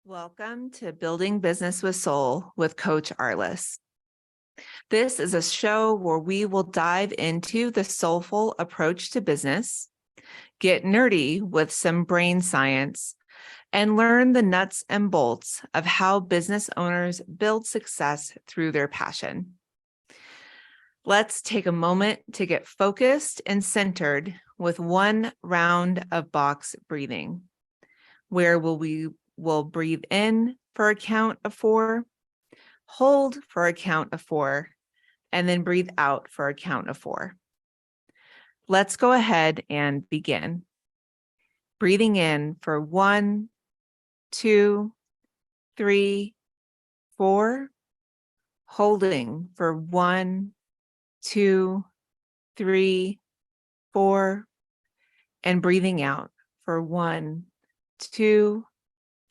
Welcome to Building Business with Soul with Coach Arliss. This is a show where we will dive into the soulful approach to business, get nerdy with some brain science, and learn the nuts and bolts of how business owners build success through their passion. Let's take a moment to get focused and centered with one round of box breathing, where we'll breathe in for a count of 4, hold for a count of 4, and then breathe out for a count of 4. Let's go ahead and begin. Breathing in for 1, 2, 3, 4. Holding for 1, 2, 3, 4. And breathing out for 1, 2,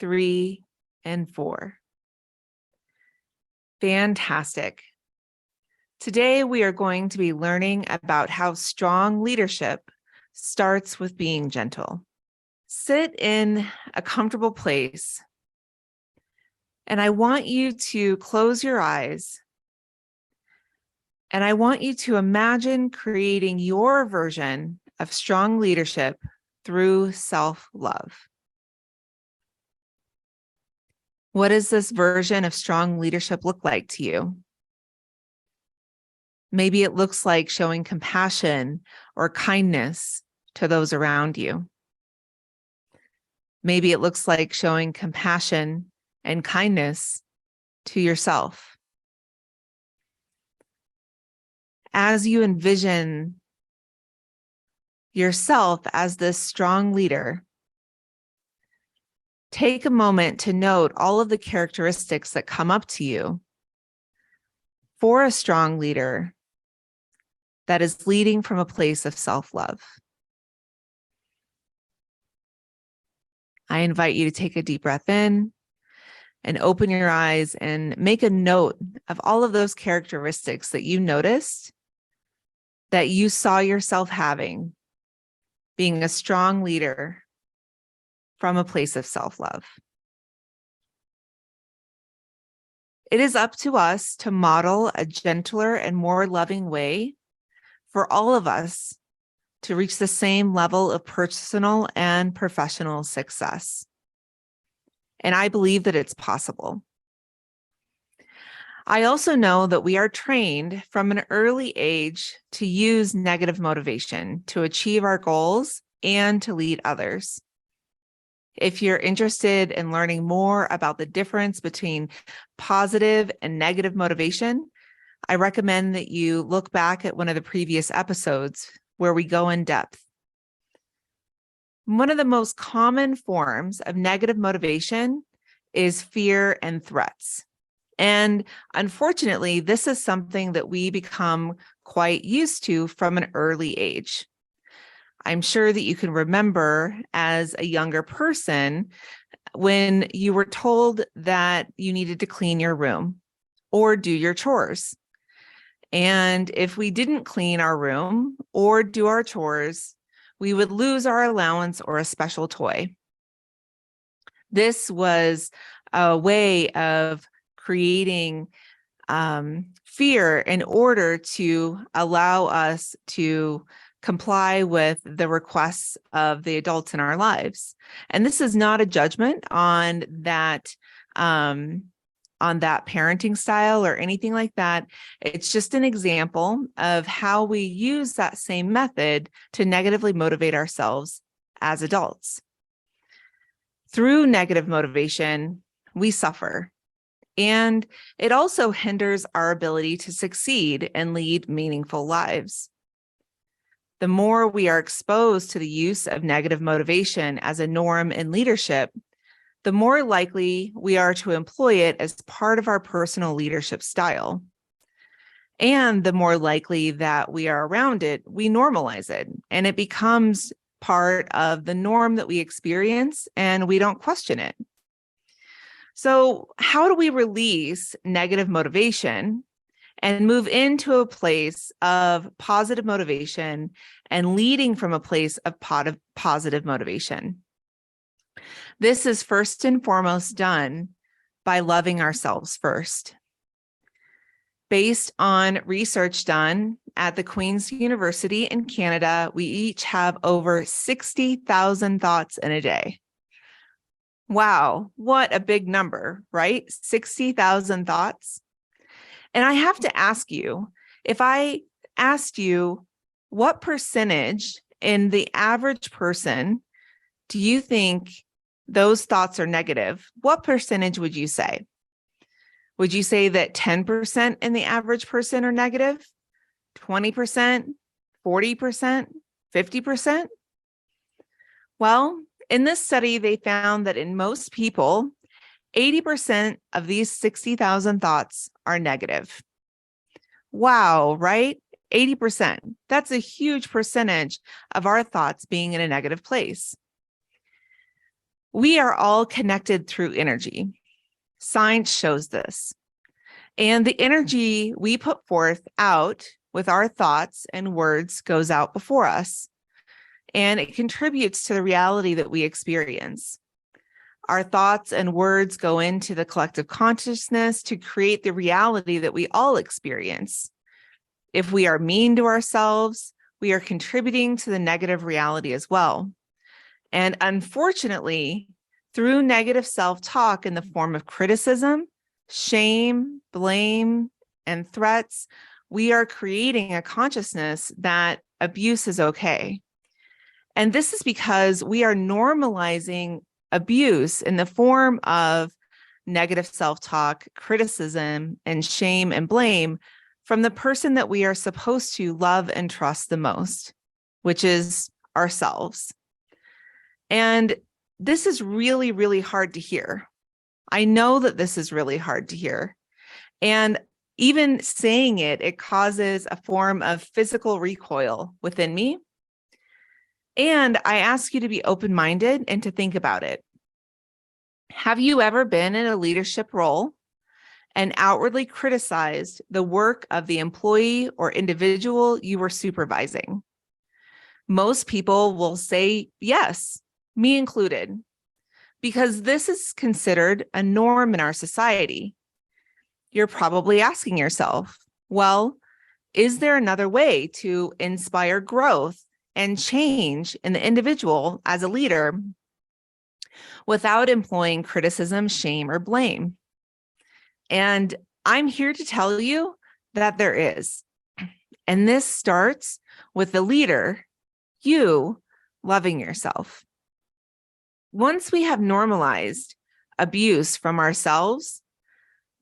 3, and 4. Fantastic. Today, we are going to be learning about how strong leadership starts with being gentle. Sit in a comfortable place, and I want you to close your eyes, and I want you to imagine creating your version of strong leadership through self-love. What does this version of strong leadership look like to you? Maybe it looks like showing compassion or kindness to those around you. Maybe it looks like showing compassion and kindness to yourself. As you envision yourself as this strong leader, take a moment to note all of the characteristics that come up to you for a strong leader that is leading from a place of self-love. I invite you to take a deep breath in and open your eyes and make a note of all of those characteristics that you noticed that you saw yourself having, being a strong leader from a place of self-love. It is up to us to model a gentler and more loving way for all of us to reach the same level of personal and professional success. And I believe that it's possible. I also know that we are trained from an early age to use negative motivation to achieve our goals and to lead others. If you're interested in learning more about the difference between positive and negative motivation, I recommend that you look back at one of the previous episodes where we go in depth. One of the most common forms of negative motivation is fear and threats. And unfortunately, this is something that we become quite used to from an early age. I'm sure that you can remember as a younger person when you were told that you needed to clean your room or do your chores. And if we didn't clean our room or do our chores, we would lose our allowance or a special toy. This was a way of creating fear in order to allow us to comply with the requests of the adults in our lives. And this is not a judgment on that parenting style or anything like that. It's just an example of how we use that same method to negatively motivate ourselves as adults. Through negative motivation, we suffer. And it also hinders our ability to succeed and lead meaningful lives. The more we are exposed to the use of negative motivation as a norm in leadership, the more likely we are to employ it as part of our personal leadership style. And the more likely that we are around it, we normalize it, and it becomes part of the norm that we experience, and we don't question it. So how do we release negative motivation and move into a place of positive motivation and leading from a place of positive motivation. This is first and foremost done by loving ourselves first. Based on research done at the Queen's University in Canada, we each have over 60,000 thoughts in a day. Wow, what a big number, right? 60,000 thoughts. And I have to ask you, if I asked you what percentage in the average person do you think those thoughts are negative, what percentage would you say? Would you say that 10% in the average person are negative? 20%, 40%, 50%? Well, in this study, they found that in most people, 80% of these 60,000 thoughts are negative. Wow, right? 80%. That's a huge percentage of our thoughts being in a negative place. We are all connected through energy. Science shows this. And the energy we put forth out with our thoughts and words goes out before us. And it contributes to the reality that we experience. Our thoughts and words go into the collective consciousness to create the reality that we all experience. If we are mean to ourselves, we are contributing to the negative reality as well. And unfortunately, through negative self-talk in the form of criticism, shame, blame, and threats, we are creating a consciousness that abuse is okay. And this is because we are normalizing abuse in the form of negative self-talk, criticism, and shame and blame from the person that we are supposed to love and trust the most, which is ourselves. And this is really, really hard to hear. I know that this is really hard to hear. And even saying it, it causes a form of physical recoil within me. And I ask you to be open-minded and to think about it. Have you ever been in a leadership role and outwardly criticized the work of the employee or individual you were supervising? Most people will say yes, me included, because this is considered a norm in our society. You're probably asking yourself, well, is there another way to inspire growth and change in the individual as a leader without employing criticism, shame, or blame? And I'm here to tell you that there is. And this starts with the leader, you, loving yourself. Once we have normalized abuse from ourselves,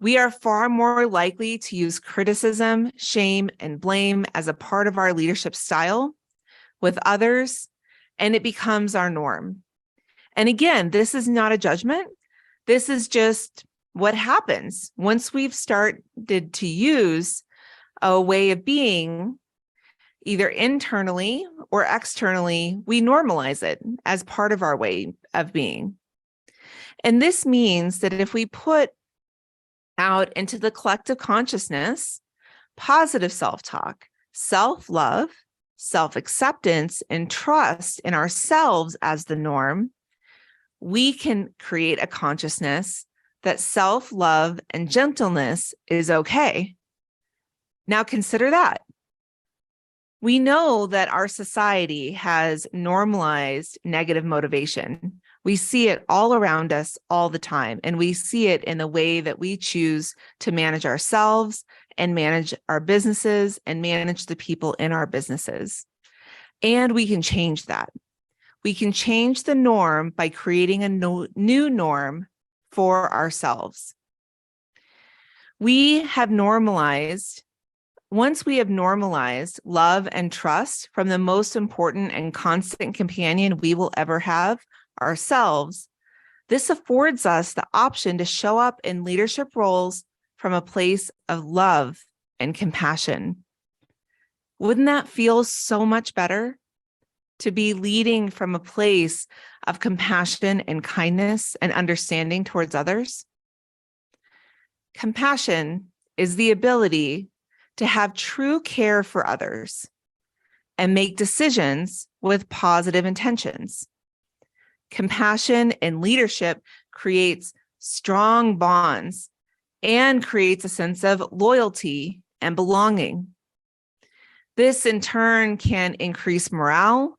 we are far more likely to use criticism, shame, and blame as a part of our leadership style with others, and it becomes our norm. And again, this is not a judgment. This is just what happens once we've started to use a way of being, either internally or externally. We normalize it as part of our way of being. And this means that if we put out into the collective consciousness positive self-talk, self-love, self-acceptance, and trust in ourselves as the norm, we can create a consciousness that self-love and gentleness is okay. Now consider that. We know that our society has normalized negative motivation. We see it all around us all the time, and we see it in the way that we choose to manage ourselves and manage our businesses and manage the people in our businesses. And we can change that. We can change the norm by creating a new norm for ourselves. Once we have normalized love and trust from the most important and constant companion we will ever have, ourselves, this affords us the option to show up in leadership roles from a place of love and compassion. Wouldn't that feel so much better? To be leading from a place of compassion and kindness and understanding towards others? Compassion is the ability to have true care for others and make decisions with positive intentions. Compassion in leadership creates strong bonds and creates a sense of loyalty and belonging. This in turn can increase morale.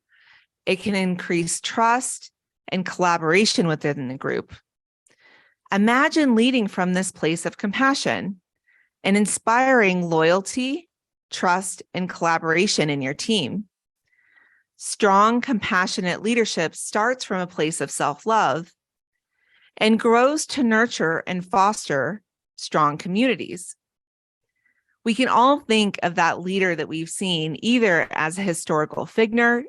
It can increase trust and collaboration within the group. Imagine leading from this place of compassion and inspiring loyalty, trust, and collaboration in your team. Strong, compassionate leadership starts from a place of self-love and grows to nurture and foster strong communities. We can all think of that leader that we've seen either as a historical figure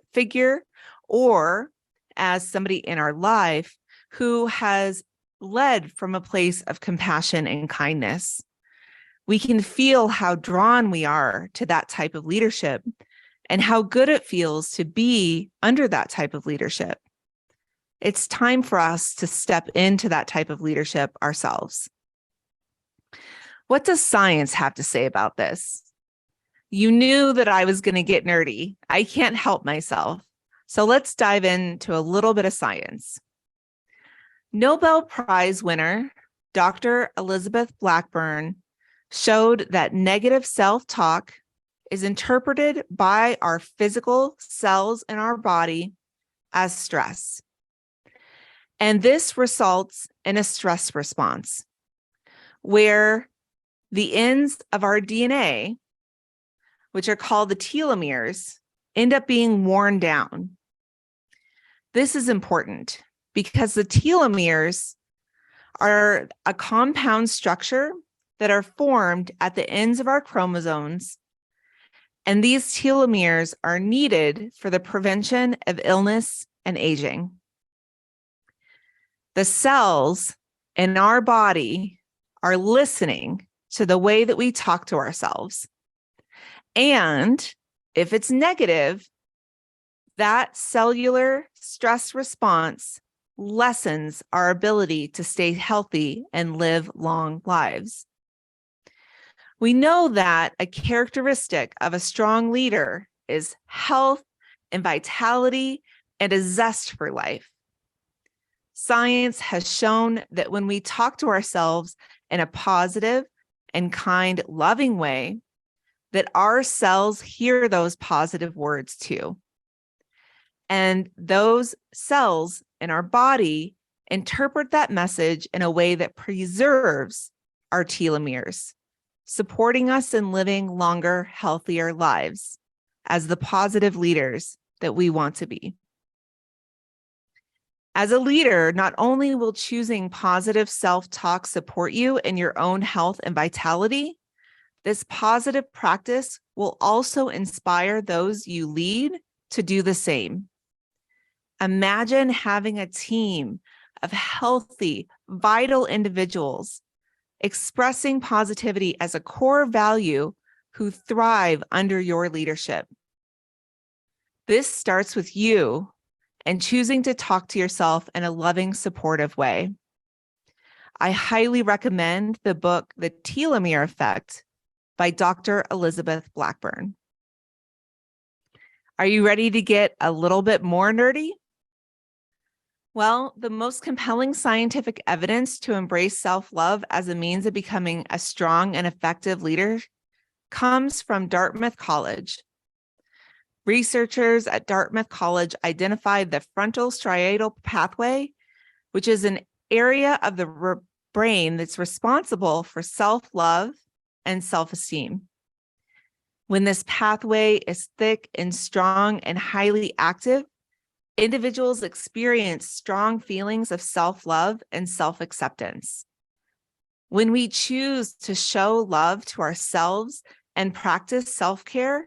or as somebody in our life who has led from a place of compassion and kindness. We can feel how drawn we are to that type of leadership and how good it feels to be under that type of leadership. It's time for us to step into that type of leadership ourselves. What does science have to say about this? You knew that I was going to get nerdy. I can't help myself. So let's dive into a little bit of science. Nobel Prize winner, Dr. Elizabeth Blackburn, showed that negative self-talk is interpreted by our physical cells in our body as stress. And this results in a stress response where the ends of our DNA, which are called the telomeres, end up being worn down. This is important because the telomeres are a compound structure that are formed at the ends of our chromosomes, and these telomeres are needed for the prevention of illness and aging. The cells in our body are listening to the way that we talk to ourselves. And if it's negative, that cellular stress response lessens our ability to stay healthy and live long lives. We know that a characteristic of a strong leader is health and vitality and a zest for life. Science has shown that when we talk to ourselves in a positive and kind, loving way, that our cells hear those positive words too. And those cells in our body interpret that message in a way that preserves our telomeres, supporting us in living longer, healthier lives as the positive leaders that we want to be. As a leader, not only will choosing positive self-talk support you in your own health and vitality, this positive practice will also inspire those you lead to do the same. Imagine having a team of healthy, vital individuals expressing positivity as a core value who thrive under your leadership. This starts with you and choosing to talk to yourself in a loving, supportive way. I highly recommend the book, The Telomere Effect by Dr. Elizabeth Blackburn. Are you ready to get a little bit more nerdy? Well, the most compelling scientific evidence to embrace self-love as a means of becoming a strong and effective leader comes from Dartmouth College. Researchers at Dartmouth College identified the frontal striatal pathway, which is an area of the brain that's responsible for self-love and self-esteem. When this pathway is thick and strong and highly active, individuals experience strong feelings of self-love and self-acceptance. When we choose to show love to ourselves and practice self-care,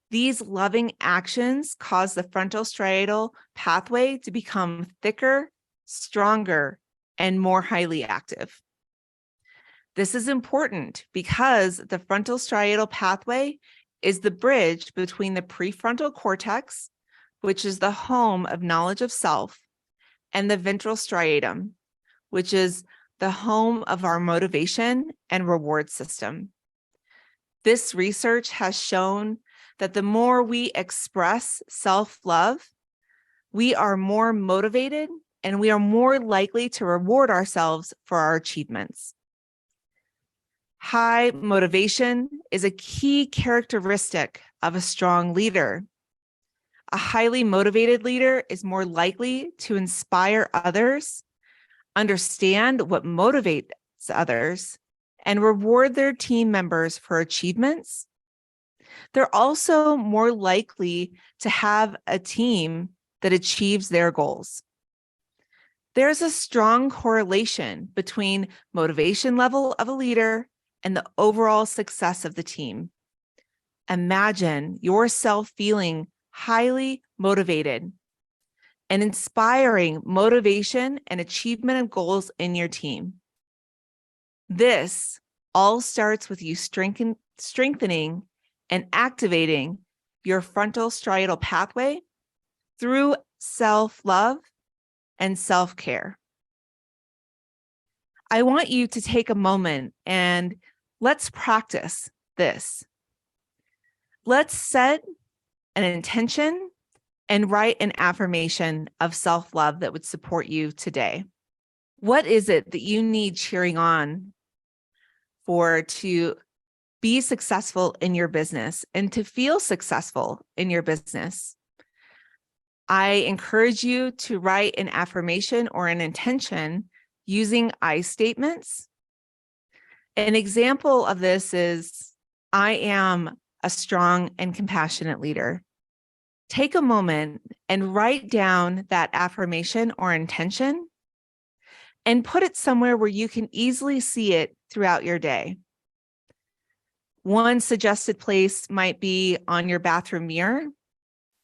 these loving actions cause the frontal striatal pathway to become thicker, stronger, and more highly active. This is important because the frontal striatal pathway is the bridge between the prefrontal cortex, which is the home of knowledge of self, and the ventral striatum, which is the home of our motivation and reward system. This research has shown that the more we express self-love, we are more motivated and we are more likely to reward ourselves for our achievements. High motivation is a key characteristic of a strong leader. A highly motivated leader is more likely to inspire others, understand what motivates others, and reward their team members for achievements. They're also more likely to have a team that achieves their goals. There's a strong correlation between motivation level of a leader and the overall success of the team. Imagine yourself feeling highly motivated and inspiring motivation and achievement of goals in your team. This all starts with you strengthening and activating your frontal striatal pathway through self-love and self-care. I want you to take a moment and let's practice this. Let's set an intention and write an affirmation of self-love that would support you today. What is it that you need cheering on for to be successful in your business and to feel successful in your business? I encourage you to write an affirmation or an intention using I statements. An example of this is, I am a strong and compassionate leader. Take a moment and write down that affirmation or intention and put it somewhere where you can easily see it throughout your day. One suggested place might be on your bathroom mirror.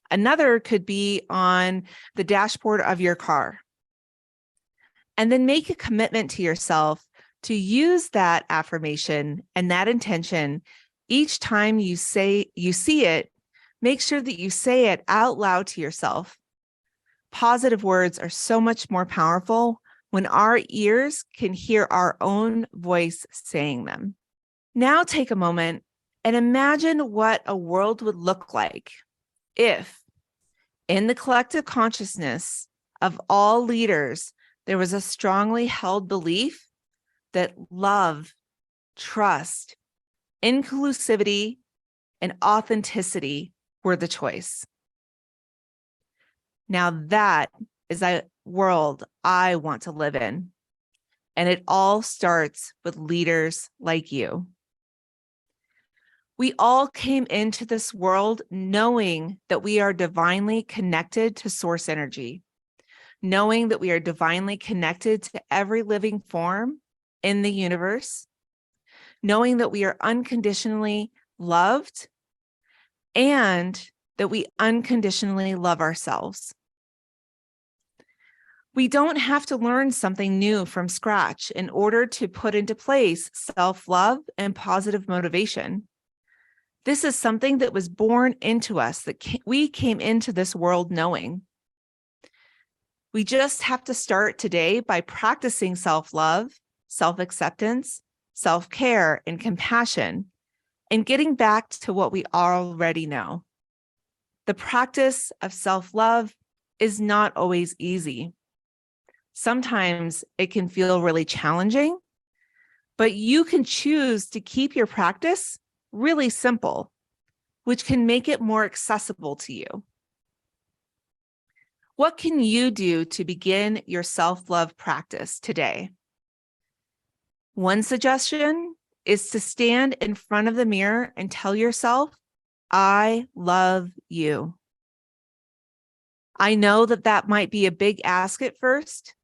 Another could be on the dashboard of your car. And then make a commitment to yourself to use that affirmation and that intention each time you see it. Make sure that you say it out loud to yourself. Positive words are so much more powerful when our ears can hear our own voice saying them. Now take a moment and imagine what a world would look like if, in the collective consciousness of all leaders, there was a strongly held belief that love, trust, inclusivity, and authenticity were the choice. Now that is a world I want to live in. And it all starts with leaders like you. We all came into this world knowing that we are divinely connected to source energy, knowing that we are divinely connected to every living form in the universe, knowing that we are unconditionally loved, and that we unconditionally love ourselves. We don't have to learn something new from scratch in order to put into place self-love and positive motivation. This is something that was born into us, that we came into this world knowing. We just have to start today by practicing self-love, self-acceptance, self-care, and compassion, and getting back to what we already know. The practice of self-love is not always easy. Sometimes it can feel really challenging, but you can choose to keep your practice really simple, which can make it more accessible to you. What can you do to begin your self-love practice today? One suggestion is to stand in front of the mirror and tell yourself, I love you. I know that that might be a big ask at first.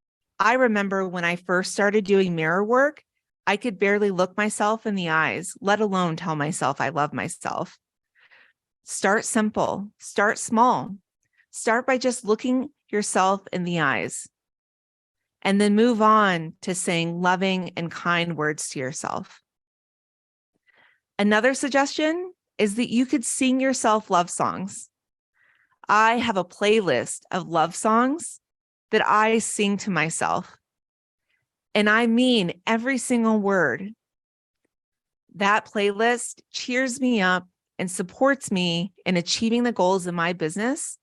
I remember when I first started doing mirror work, I could barely look myself in the eyes, let alone tell myself I love myself. Start simple, start small. Start by just looking yourself in the eyes, and then move on to saying loving and kind words to yourself. Another suggestion is that you could sing yourself love songs. I have a playlist of love songs that I sing to myself, and I mean every single word. That playlist cheers me up and supports me in achieving the goals of my business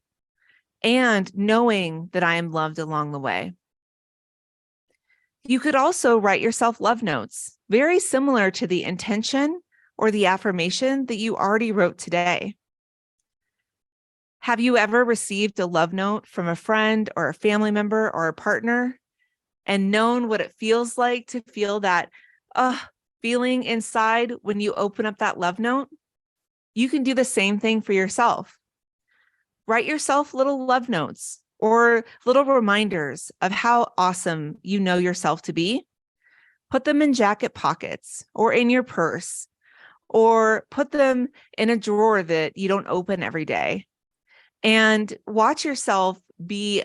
and knowing that I am loved along the way. You could also write yourself love notes, very similar to the intention or the affirmation that you already wrote today. Have you ever received a love note from a friend or a family member or a partner and known what it feels like to feel that feeling inside when you open up that love note? You can do the same thing for yourself. Write yourself little love notes or little reminders of how awesome you know yourself to be. Put them in jacket pockets or in your purse, or put them in a drawer that you don't open every day. And watch yourself be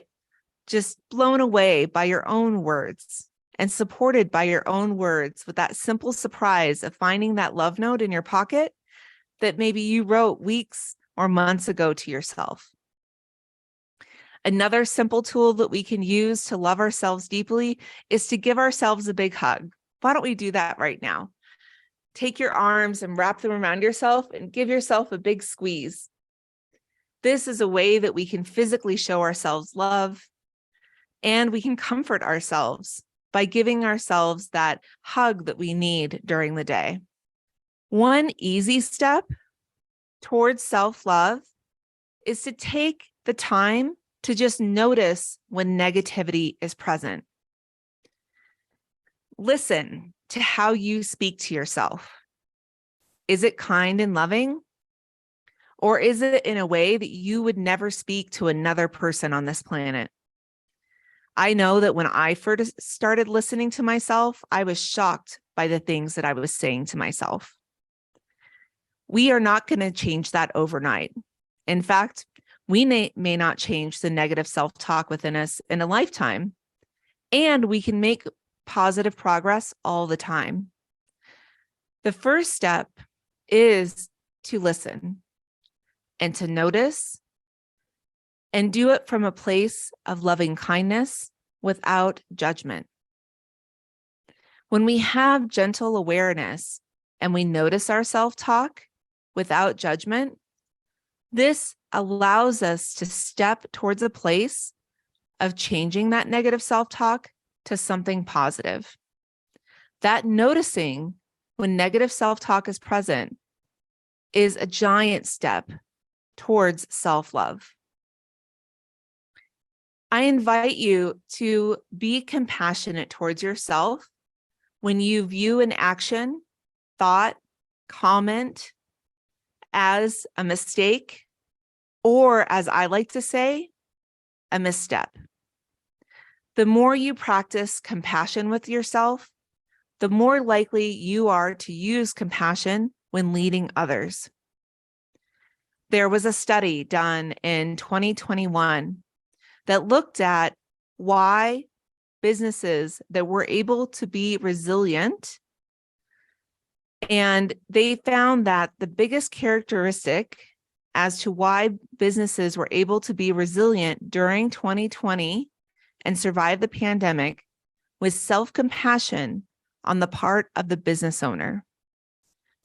just blown away by your own words and supported by your own words with that simple surprise of finding that love note in your pocket that maybe you wrote weeks or months ago to yourself. Another simple tool that we can use to love ourselves deeply is to give ourselves a big hug. Why don't we do that right now? Take your arms and wrap them around yourself and give yourself a big squeeze. This is a way that we can physically show ourselves love, and we can comfort ourselves by giving ourselves that hug that we need during the day. One easy step towards self-love is to take the time to just notice when negativity is present. Listen to how you speak to yourself. Is it kind and loving? Or is it in a way that you would never speak to another person on this planet? I know that when I first started listening to myself, I was shocked by the things that I was saying to myself. We are not going to change that overnight. In fact, we may not change the negative self-talk within us in a lifetime, and we can make positive progress all the time. The first step is to listen and to notice and do it from a place of loving kindness without judgment. When we have gentle awareness and we notice our self-talk without judgment, this allows us to step towards a place of changing that negative self-talk to something positive. That noticing when negative self-talk is present is a giant step towards self-love. I invite you to be compassionate towards yourself when you view an action, thought, comment as a mistake, or as I like to say, a misstep. The more you practice compassion with yourself, the more likely you are to use compassion when leading others. There was a study done in 2021 that looked at why businesses that were able to be resilient, and they found that the biggest characteristic as to why businesses were able to be resilient during 2020 and survive the pandemic was self-compassion on the part of the business owner.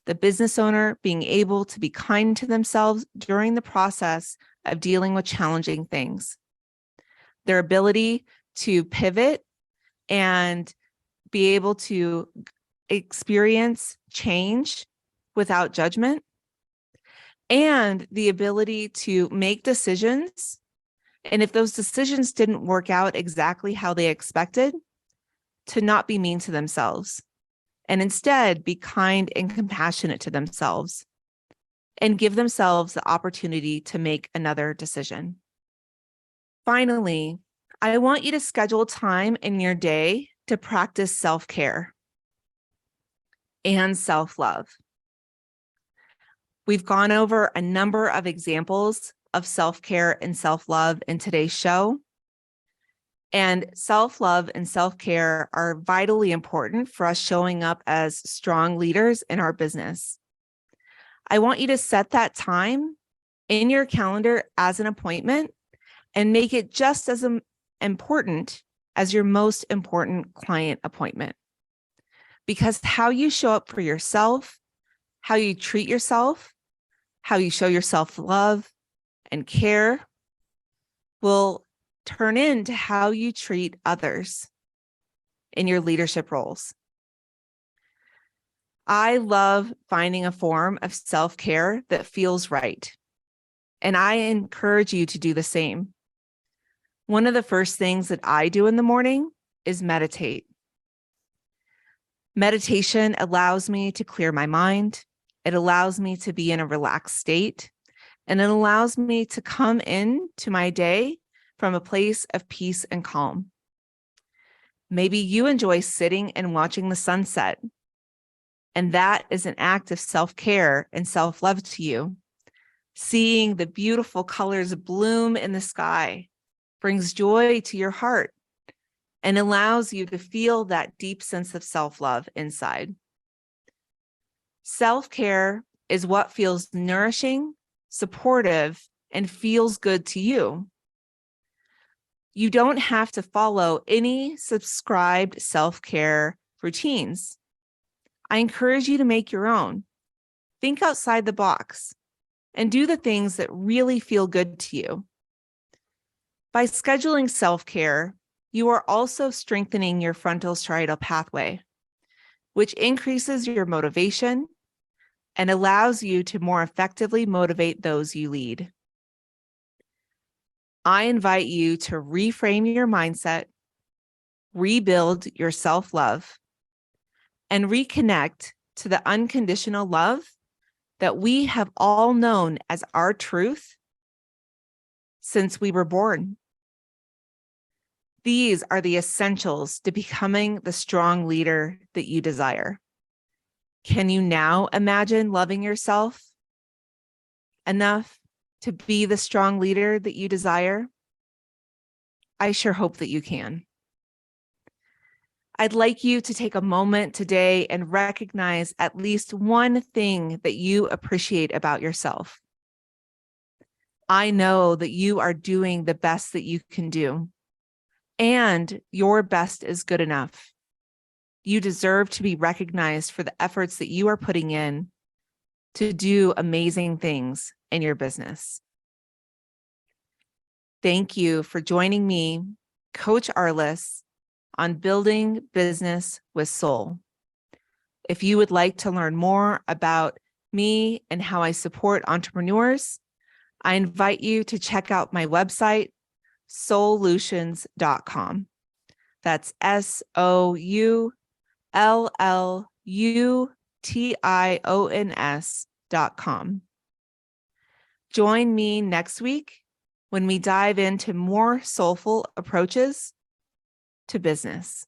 The business owner being able to be kind to themselves during the process of dealing with challenging things. Their ability to pivot and be able to experience change without judgment, and the ability to make decisions. And if those decisions didn't work out exactly how they expected, to not be mean to themselves, and instead be kind and compassionate to themselves and give themselves the opportunity to make another decision. Finally, I want you to schedule time in your day to practice self-care and self-love. We've gone over a number of examples of self-care and self-love in today's show. And self-love and self-care are vitally important for us showing up as strong leaders in our business. I want you to set that time in your calendar as an appointment and make it just as important as your most important client appointment. Because how you show up for yourself how you treat yourself, how you show yourself love and care will turn into how you treat others in your leadership roles. I love finding a form of self-care that feels right, and I encourage you to do the same. One of the first things that I do in the morning is meditate. Meditation allows me to clear my mind. It allows me to be in a relaxed state, and it allows me to come into my day from a place of peace and calm. Maybe you enjoy sitting and watching the sunset, and that is an act of self-care and self-love to you. Seeing the beautiful colors bloom in the sky brings joy to your heart and allows you to feel that deep sense of self-love inside. Self-care is what feels nourishing, supportive, and feels good to you. You don't have to follow any subscribed self-care routines. I encourage you to make your own. Think outside the box and do the things that really feel good to you. By scheduling self-care, you are also strengthening your frontal striatal pathway, which increases your motivation and allows you to more effectively motivate those you lead. I invite you to reframe your mindset, rebuild your self-love, and reconnect to the unconditional love that we have all known as our truth since we were born. These are the essentials to becoming the strong leader that you desire. Can you now imagine loving yourself enough to be the strong leader that you desire? I sure hope that you can. I'd like you to take a moment today and recognize at least one thing that you appreciate about yourself. I know that you are doing the best that you can do, and your best is good enough. You deserve to be recognized for the efforts that you are putting in to do amazing things in your business. Thank you for joining me, Coach Arliss, on Building Business with Soul. If you would like to learn more about me and how I support entrepreneurs, I invite you to check out my website, soullutions.com. That's SOULLUTIONS.com. Join me next week when we dive into more soulful approaches to business.